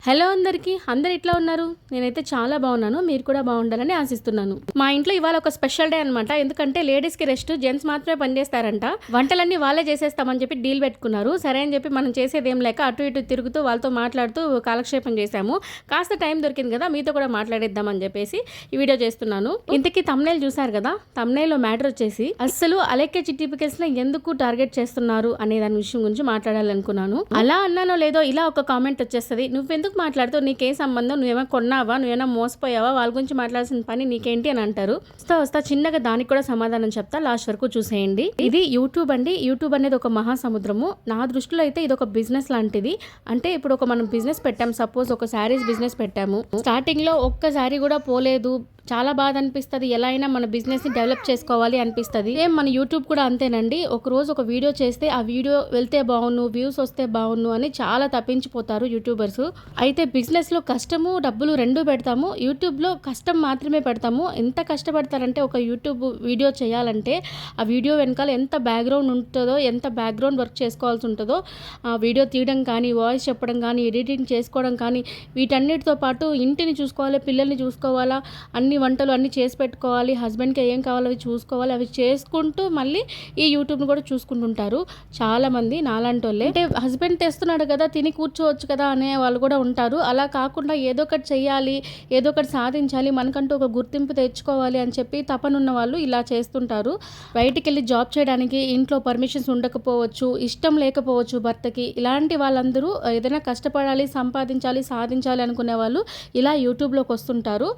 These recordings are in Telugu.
హలో అందరికీ, అందరు ఎట్లా ఉన్నారు? నేనైతే చాలా బాగున్నాను. మీరు కూడా బాగుండాలని ఆశిస్తున్నాను. మా ఇంట్లో ఇవాళ ఒక స్పెషల్ డే అనమాట. ఎందుకంటే లేడీస్కి రెస్ట్, జెంట్స్ మాత్రమే పనిచేస్తారంట. వంటలన్నీ వాళ్ళే చేసేస్తామని చెప్పి డీల్ పెట్టుకున్నారు. సరే అని చెప్పి మనం చేసేది ఏం లేక అటు ఇటు తిరుగుతూ వాళ్ళతో మాట్లాడుతూ కాలక్షేపం చేశాము. కాస్త టైం దొరికింది కదా, మీతో కూడా మాట్లాడేద్దామని చెప్పేసి ఈ వీడియో చేస్తున్నాను. ఇంతకీ తమ్నైల్ చూసారు కదా, తమ్నైల్లో మ్యాటర్ వచ్చేసి అస్సలు అలెక్కే చిట్టి పికిల్స్ ని ఎందుకు టార్గెట్ చేస్తున్నారు అనే దాని విషయం గురించి మాట్లాడాలనుకున్నాను. అలా అన్నానో లేదో ఇలా ఒక కామెంట్ వచ్చేస్తుంది, నువ్వెందుకు మాట్లాడుతూ నీకేం సంబంధం, నువ్వేమో కొన్నావా, నువ్వేమో మోసపోయావా, వాళ్ళ గురించి మాట్లాడాల్సిన పని నీకేంటి అని అంటారు. వస్తా చిన్నగా దానికి కూడా సమాధానం చెప్తా, లాస్ట్ వరకు చూసేయండి. ఇది యూట్యూబ్ అండి. యూట్యూబ్ అనేది ఒక మహాసముద్రము. నా దృష్టిలో అయితే ఇది ఒక బిజినెస్ లాంటిది. అంటే ఇప్పుడు ఒక మనం బిజినెస్ పెట్టాము, సపోజ్ ఒక శారీస్ బిజినెస్ పెట్టాము. స్టార్టింగ్ లో ఒక్క శారీ కూడా పోలేదు, చాలా బాధ అనిపిస్తుంది. ఎలా అయినా మన బిజినెస్ ని డెవలప్ చేసుకోవాలి అనిపిస్తుంది. మన యూట్యూబ్ కూడా అంతేనండి. ఒక రోజు ఒక వీడియో చేస్తే ఆ వీడియో వెళ్తే బాగున్ను, వ్యూస్ వస్తే బాగున్ను అని చాలా తప్పించిపోతారు యూట్యూబర్స్. అయితే బిజినెస్ లో కష్టము డబ్బులు రెండూ పెడతాము, యూట్యూబ్ లో కష్టం మాత్రమే పెడతాము. ఎంత కష్టపడతారంటే ఒక యూట్యూబ్ వీడియో చేయాలంటే ఆ వీడియో వెనకాల ఎంత బ్యాక్గ్రౌండ్ ఉంటుందో, ఎంత బ్యాక్గ్రౌండ్ వర్క్ చేసుకోవాల్సి ఉంటుందో, ఆ వీడియో తీయడం కానీ, వాయిస్ చెప్పడం కానీ, ఎడిటింగ్ చేసుకోవడం కానీ, వీటన్నిటితో పాటు ఇంటిని చూసుకోవాలి, పిల్లల్ని చూసుకోవాలా, అన్ని వంటలు అన్నీ చేసి పెట్టుకోవాలి, హస్బెండ్కి ఏం కావాలో అవి చూసుకోవాలి. అవి చేసుకుంటూ మళ్ళీ ఈ యూట్యూబ్ని కూడా చూసుకుంటుంటారు చాలామంది నాలాంటి వాళ్ళే. అంటే హస్బెండ్ తెస్తున్నాడు కదా, తిని కూర్చోవచ్చు కదా అనే వాళ్ళు కూడా ఉంటారు. అలా కాకుండా ఏదో ఒకటి చెయ్యాలి, ఏదో ఒకటి సాధించాలి, మనకంటూ ఒక గుర్తింపు తెచ్చుకోవాలి అని చెప్పి తపనున్న వాళ్ళు ఇలా చేస్తుంటారు. బయటికి వెళ్ళి జాబ్ చేయడానికి ఇంట్లో పర్మిషన్స్ ఉండకపోవచ్చు, ఇష్టం లేకపోవచ్చు భర్తకి. ఇలాంటి వాళ్ళందరూ ఏదైనా కష్టపడాలి, సంపాదించాలి, సాధించాలి అనుకునే వాళ్ళు ఇలా యూట్యూబ్లోకి వస్తుంటారు.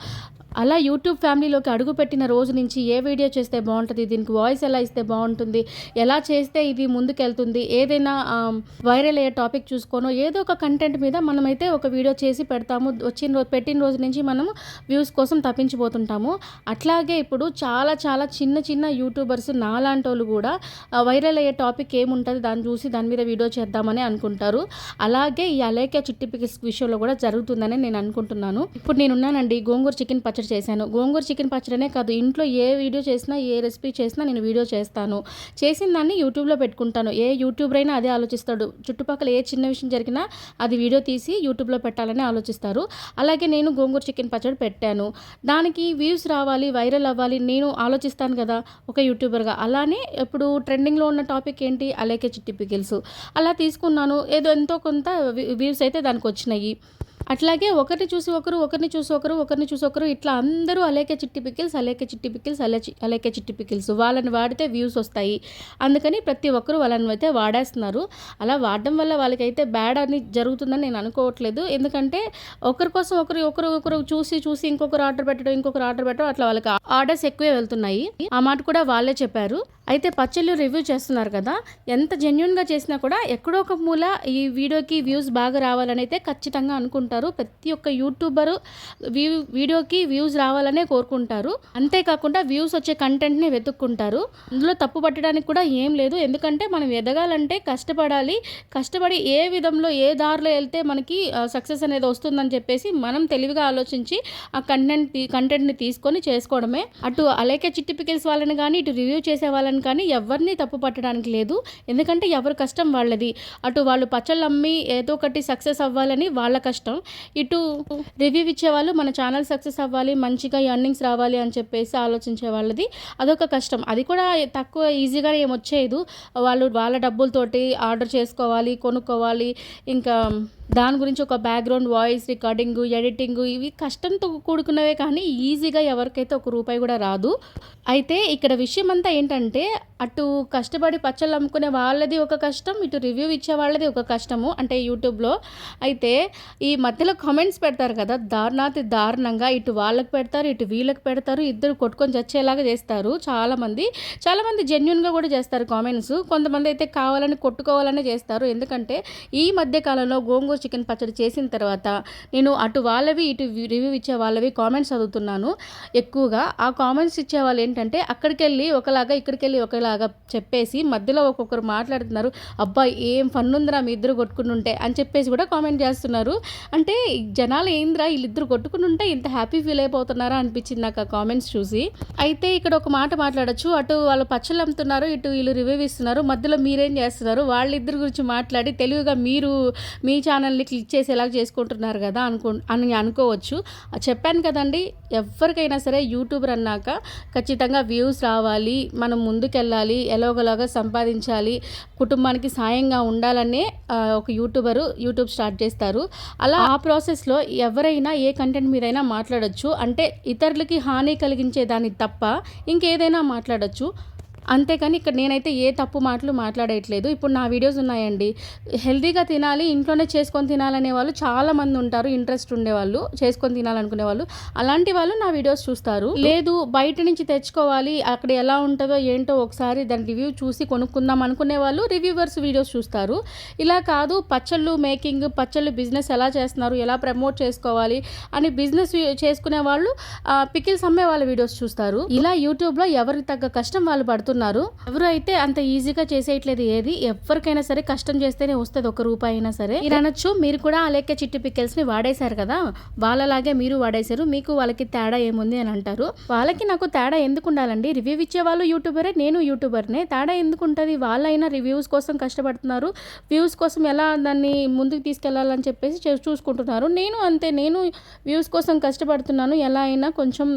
అలా యూట్యూబ్ ఫ్యామిలీలోకి అడుగుపెట్టిన రోజు నుంచి ఏ వీడియో చేస్తే బాగుంటుంది, దీనికి వాయిస్ ఎలా ఇస్తే బాగుంటుంది, ఎలా చేస్తే ఇది ముందుకెళ్తుంది, ఏదైనా వైరల్ అయ్యే టాపిక్ చూసుకోనో ఏదో ఒక కంటెంట్ మీద మనమైతే ఒక వీడియో చేసి పెడతాము. పెట్టిన రోజు నుంచి మనము వ్యూస్ కోసం తప్పించిపోతుంటాము. అట్లాగే ఇప్పుడు చాలా చాలా చిన్న చిన్న యూట్యూబర్స్ నాలాంటి వాళ్ళు కూడా వైరల్ అయ్యే టాపిక్ ఏముంటుంది దాన్ని చూసి దాని మీద వీడియో చేద్దామని అనుకుంటారు. అలాగే ఈ అలేఖ్య చిట్టి పికిల్స్ విషయంలో కూడా జరుగుతుందని నేను అనుకుంటున్నాను. ఇప్పుడు నేనున్నానండి, గోంగూర చికెన్ పచ్చడి చేశాను. గోంగూర చికెన్ పచ్చడినే కాదు, ఇంట్లో ఏ వీడియో చేసినా, ఏ రెసిపీ చేసినా నేను వీడియో చేస్తాను. చేసిన దాన్ని యూట్యూబ్లో పెట్టుకుంటాను. ఏ యూట్యూబర్ అయినా అదే ఆలోచిస్తాడు. చుట్టుపక్కల ఏ చిన్న విషయం జరిగినా అది వీడియో తీసి యూట్యూబ్లో పెట్టాలని ఆలోచిస్తారు. అలాగే నేను గోంగూర చికెన్ పచ్చడి పెట్టాను. దానికి వ్యూస్ రావాలి, వైరల్ అవ్వాలి, నేను ఆలోచిస్తాను కదా ఒక యూట్యూబర్గా. అలానే ఇప్పుడు ట్రెండింగ్లో ఉన్న టాపిక్ ఏంటి, అలేఖ్య చిట్టి పికిల్స్. అలా తీసుకున్నాను, ఏదో ఎంతో కొంత వ్యూస్ అయితే దానికి వచ్చినాయి. అట్లాగే ఒకరిని చూసి ఒకరు, ఒకరిని చూసి ఒకరు, ఒకరిని చూసి ఒకరు, ఇట్లా అందరూ అలేఖ్య చిట్టి పికిల్స్, అలేఖ్య చిట్టి పికిల్స్, అలేఖ్య చిట్టి పికిల్స్, వాళ్ళని వాడితే వ్యూస్ వస్తాయి అందుకని ప్రతి ఒక్కరు వాళ్ళని అయితే వాడేస్తున్నారు. అలా వాడడం వల్ల వాళ్ళకైతే బ్యాడ్ అని జరుగుతుందని నేను అనుకోవట్లేదు. ఎందుకంటే ఒకరి కోసం ఒకరు చూసి ఇంకొకరు ఆర్డర్ పెట్టడం అట్లా వాళ్ళకి ఆర్డర్స్ ఎక్కువే వెళ్తున్నాయి. ఆ మాట కూడా వాళ్ళే చెప్పారు. అయితే పచ్చళ్ళు రివ్యూ చేస్తున్నారు కదా, ఎంత జెన్యున్గా చేసినా కూడా ఎక్కడో ఒక మూల ఈ వీడియోకి వ్యూస్ బాగా రావాలని అయితే ఖచ్చితంగా అనుకుంటారు. ప్రతి ఒక్క యూట్యూబరు వీడియోకి వ్యూస్ రావాలనే కోరుకుంటారు. అంతేకాకుండా వ్యూస్ వచ్చే కంటెంట్ని వెతుక్కుంటారు. అందులో తప్పు పట్టడానికి కూడా ఏం లేదు. ఎందుకంటే మనం ఎదగాలంటే కష్టపడి ఏ విధంలో ఏ దారిలో వెళ్తే మనకి సక్సెస్ అనేది వస్తుందని చెప్పేసి మనం తెలివిగా ఆలోచించి ఆ కంటెంట్ని తీసుకొని చేసుకోవడమే. అటు అలేఖ్య చిట్టి పికిల్స్ వాళ్ళని కానీ, ఇటు రివ్యూ చేసే వాళ్ళని కానీ ఎవరిని తప్పు పట్టడానికి లేదు. ఎందుకంటే ఎవరి కష్టం వాళ్ళది. అటు వాళ్ళు పచ్చళ్ళు అమ్మి ఏదో ఒకటి సక్సెస్ అవ్వాలని వాళ్ళ కష్టం, ఇటు రివ్యూ ఇచ్చేవాళ్ళు మన ఛానల్ సక్సెస్ అవ్వాలి, మంచిగా ఎర్నింగ్స్ రావాలి అని చెప్పేసి ఆలోచించే వాళ్ళది అదొక కష్టం. అది కూడా తక్కువ ఈజీగా ఏమొచ్చేది. వాళ్ళ డబ్బులతోటి ఆర్డర్ చేసుకోవాలి, కొనుక్కోవాలి, ఇంకా దాని గురించి ఒక బ్యాక్గ్రౌండ్ వాయిస్ రికార్డింగ్, ఎడిటింగ్, ఇవి కష్టంతో కూడుకున్నవే కానీ ఈజీగా ఎవరికైతే ఒక రూపాయి కూడా రాదు. అయితే ఇక్కడ విషయం అంతా ఏంటంటే అటు కష్టపడి పచ్చళ్ళు అమ్ముకునే వాళ్ళది ఒక కష్టం, ఇటు రివ్యూ ఇచ్చే వాళ్ళది ఒక కష్టము. అంటే యూట్యూబ్లో అయితే ఈ మధ్యలో కామెంట్స్ పెడతారు కదా, దారుణంగా ఇటు వాళ్ళకి పెడతారు, ఇటు వీళ్ళకి పెడతారు, ఇద్దరు కొట్టుకొని చచ్చేలాగా చేస్తారు. చాలామంది జెన్యున్గా కూడా చేస్తారు కామెంట్స్. కొంతమంది అయితే కావాలని కొట్టుకోవాలనే చేస్తారు. ఎందుకంటే ఈ మధ్య కాలంలో గోంగూర చికెన్ పచ్చడి చేసిన తర్వాత నేను అటు వాళ్ళవి ఇటు రివ్యూ ఇచ్చే వాళ్ళవి కామెంట్స్ చదువుతున్నాను ఎక్కువగా. ఆ కామెంట్స్ ఇచ్చే వాళ్ళు ఏంటంటే అక్కడికి వెళ్ళి ఒకలాగా, ఇక్కడికి వెళ్ళి ఒకలాగా చెప్పేసి మధ్యలో ఒక్కొక్కరు మాట్లాడుతున్నారు. అబ్బాయి ఏం ఫన్ ఉందిరా మీ ఇద్దరు కొట్టుకుంటుంటే అని చెప్పేసి కూడా కామెంట్ చేస్తున్నారు. అంటే జనాలు ఏంద్రా వీళ్ళిద్దరు కొట్టుకుంటుంటే ఇంత హ్యాపీ ఫీల్ అయిపోతున్నారా అనిపించింది నాకు ఆ కామెంట్స్ చూసి. అయితే ఇక్కడ ఒక మాట మాట్లాడచ్చు, అటు వాళ్ళు పచ్చళ్ళు అమ్ముతున్నారు, ఇటు వీళ్ళు రివ్యూ ఇస్తున్నారు, మధ్యలో మీరేం చేస్తున్నారు, వాళ్ళిద్దరి గురించి మాట్లాడి తెలివిగా మీరు మీ ఛానల్ మనల్ని క్లిక్ చేసేలాగా చేసుకుంటున్నారు కదా అని అనుకోవచ్చు. చెప్పాను కదండి, ఎవరికైనా సరే యూట్యూబర్ అన్నాక ఖచ్చితంగా వ్యూస్ రావాలి, మనం ముందుకెళ్ళాలి, ఎలాగోలాగా సంపాదించాలి, కుటుంబానికి సాయంగా ఉండాలనే ఒక యూట్యూబ్ స్టార్ట్ చేస్తారు. అలా ఆ ప్రాసెస్లో ఎవరైనా ఏ కంటెంట్ మీదైనా మాట్లాడొచ్చు. అంటే ఇతరులకి హాని కలిగించే దాన్ని తప్ప ఇంకేదైనా మాట్లాడొచ్చు. అంతేకాని ఇక్కడ నేనైతే ఏ తప్పు మాటలు మాట్లాడట్లేదు. ఇప్పుడు నా వీడియోస్ ఉన్నాయండి, హెల్తీగా తినాలి, ఇంట్లోనే చేసుకొని తినాలనే వాళ్ళు చాలామంది ఉంటారు, ఇంట్రెస్ట్ ఉండేవాళ్ళు, చేసుకొని తినాలనుకునే వాళ్ళు. అలాంటి వాళ్ళు నా వీడియోస్ చూస్తారు. లేదు బయట నుంచి తెచ్చుకోవాలి, అక్కడ ఎలా ఉంటుందో ఏంటో ఒకసారి దాని రివ్యూ చూసి కొనుక్కుందాం అనుకునే వాళ్ళు రివ్యూవర్స్ వీడియోస్ చూస్తారు. ఇలా కాదు, పచ్చళ్ళు బిజినెస్ ఎలా చేస్తున్నారు, ఎలా ప్రమోట్ చేసుకోవాలి అని బిజినెస్ చేసుకునే వాళ్ళు పికిల్స్ అమ్మే వాళ్ళ వీడియోస్ చూస్తారు. ఇలా యూట్యూబ్లో ఎవరికి తగ్గ కష్టం వాళ్ళు పడుతున్నారు. ఎవరు అయితే అంత ఈజీగా చేసేయట్లేదు. ఏది ఎవరికైనా సరే కష్టం చేస్తేనే వస్తుంది, ₹1 అయినా సరే. మీరు అనొచ్చు, మీరు కూడా అలేఖ్య చిట్టి పికిల్స్ ని వాడేశారు కదా, వాళ్ళలాగే మీరు వాడేశారు, మీకు వాళ్ళకి తేడా ఏముంది అని అంటారు. వాళ్ళకి నాకు తేడా ఎందుకు ఉండాలండి? రివ్యూ ఇచ్చే వాళ్ళు యూట్యూబరే, నేను యూట్యూబర్నే. తేడా ఎందుకు ఉంటుంది? వాళ్ళైనా రివ్యూస్ కోసం కష్టపడుతున్నారు, వ్యూస్ కోసం ఎలా దాన్ని ముందుకు తీసుకెళ్లాలని చెప్పేసి చూసుకుంటున్నారు. నేను అంతే, నేను వ్యూస్ కోసం కష్టపడుతున్నాను. ఎలా అయినా కొంచెం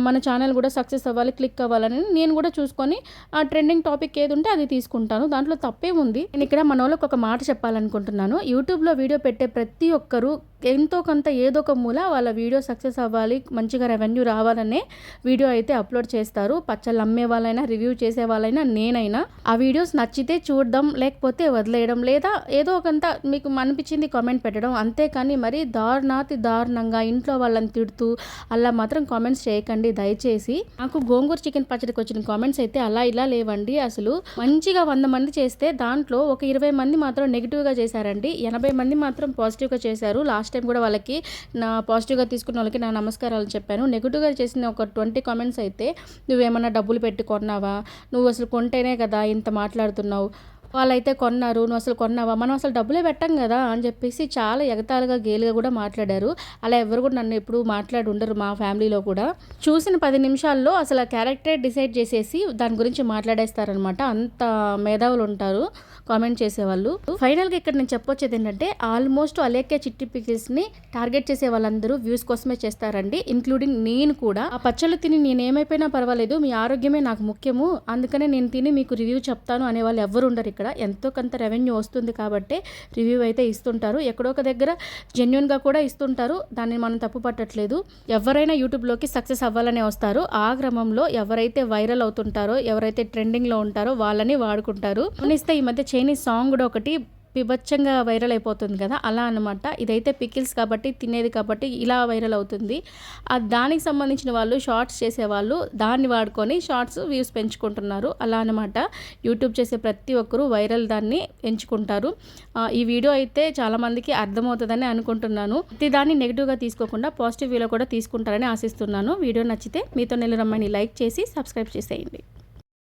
మన ఛానల్ కూడా సక్సెస్ అవ్వాలి, క్లిక్ అవ్వాలని నేను కూడా చూసుకొని ఆ ట్రెండింగ్ టాపిక్ ఏది ఉంటే అది తీసుకుంటాను. దాంట్లో తప్పేముంది? నేను ఇక్కడ మన వాళ్ళకి ఒక మాట చెప్పాలనుకుంటున్నాను. యూట్యూబ్లో వీడియో పెట్టే ప్రతి ఒక్కరూ ఎంతో కొంత ఏదో ఒక మూల వాళ్ళ వీడియో సక్సెస్ అవ్వాలి, మంచిగా రెవెన్యూ రావాలనే వీడియో అయితే అప్లోడ్ చేస్తారు. పచ్చళ్ళు అమ్మే వాళ్ళైనా, రివ్యూ చేసే వాళ్ళైనా, నేనైనా. ఆ వీడియోస్ నచ్చితే చూడడం, లేకపోతే వదిలేయడం, లేదా ఏదో ఒకంత మీకు అనిపించింది కామెంట్ పెట్టడం. అంతేకాని మరి దారుణంగా ఇంట్లో వాళ్ళని తిడుతూ అలా మాత్రం కామెంట్స్ చేయకండి దయచేసి. నాకు గోంగూర చికెన్ పచ్చడికి వచ్చిన కామెంట్స్ అయితే అలా ఇలా లేవండి. అసలు మంచిగా 100 మంది చేస్తే దాంట్లో ఒక 20 మంది మాత్రం నెగిటివ్గా చేశారండి, 80 మంది మాత్రం పాజిటివ్గా చేశారు. లాస్ట్ టైం కూడా వాళ్ళకి నా పాజిటివ్గా తీసుకున్న వాళ్ళకి నా నమస్కారాలు చెప్పాను. నెగిటివ్గా చేసిన ఒక 20 కామెంట్స్ అయితే, నువ్వేమన్నా డబ్బులు పెట్టి కొన్నావా, నువ్వు అసలు కొంటేనే కదా ఇంత మాట్లాడుతున్నావు, వాళ్ళైతే కొన్నారు, నువ్వు అసలు కొన్నావా, మనం అసలు డబ్బులే పెట్టాం కదా అని చెప్పేసి చాలా ఎగతాళిగా గేలుగా కూడా మాట్లాడారు. అలా ఎవరు కూడా నన్ను ఎప్పుడు మాట్లాడి ఉండరు మా ఫ్యామిలీలో కూడా. చూసిన 10 నిమిషాల్లో అసలు ఆ క్యారెక్టర్ డిసైడ్ చేసేసి దాని గురించి మాట్లాడేస్తారనమాట. అంత మేధావులు ఉంటారు కామెంట్ చేసేవాళ్ళు. ఫైనల్గా ఇక్కడ నేను చెప్పొచ్చేది ఏంటంటే, ఆల్మోస్ట్ అలేఖ్య చిట్టి పికిల్స్ని టార్గెట్ చేసే వాళ్ళందరూ వ్యూస్ కోసమే చేస్తారండి, ఇంక్లూడింగ్ నేను కూడా. ఆ పచ్చళ్ళు తిని నేను ఏమైపోయినా పర్వాలేదు, మీ ఆరోగ్యమే నాకు ముఖ్యము, అందుకనే నేను తిని మీకు రివ్యూ చెప్తాను అనే వాళ్ళు ఎవరు ఉండరు ఇక్కడ. ఎంతో కొంత రెవెన్యూ వస్తుంది కాబట్టి రివ్యూ అయితే ఇస్తుంటారు, ఎక్కడో ఒక దగ్గర జెన్యున్గా కూడా ఇస్తుంటారు, దాన్ని మనం తప్పు పట్టట్లేదు. ఎవరైనా యూట్యూబ్లోకి సక్సెస్ అవ్వాలనే వస్తారు. ఆ క్రమంలో ఎవరైతే వైరల్ అవుతుంటారో, ఎవరైతే ట్రెండింగ్లో ఉంటారో వాళ్ళని వాడుకుంటారు. ఇస్తే ఈ మధ్య చైనీస్ సాంగ్ కూడా ఒకటి బీభత్సంగా వైరల్ అయిపోతుంది కదా, అలా అనమాట. ఇదైతే పికిల్స్ కాబట్టి, తినేది కాబట్టి ఇలా వైరల్ అవుతుంది. దానికి సంబంధించిన వాళ్ళు షార్ట్స్ చేసేవాళ్ళు దాన్ని వాడుకొని షార్ట్స్ వ్యూస్ పెంచుకుంటున్నారు, అలా అనమాట. యూట్యూబ్ చేసే ప్రతి ఒక్కరూ వైరల్ దాన్ని ఎంచుకుంటారు. ఈ వీడియో అయితే చాలామందికి అర్థమవుతుందని అనుకుంటున్నాను. దాన్ని నెగిటివ్గా తీసుకోకుండా పాజిటివ్ వ్యూలో కూడా తీసుకుంటారని ఆశిస్తున్నాను. వీడియో నచ్చితే మీతో నిలరమ్మని లైక్ చేసి సబ్స్క్రైబ్ చేసేయండి.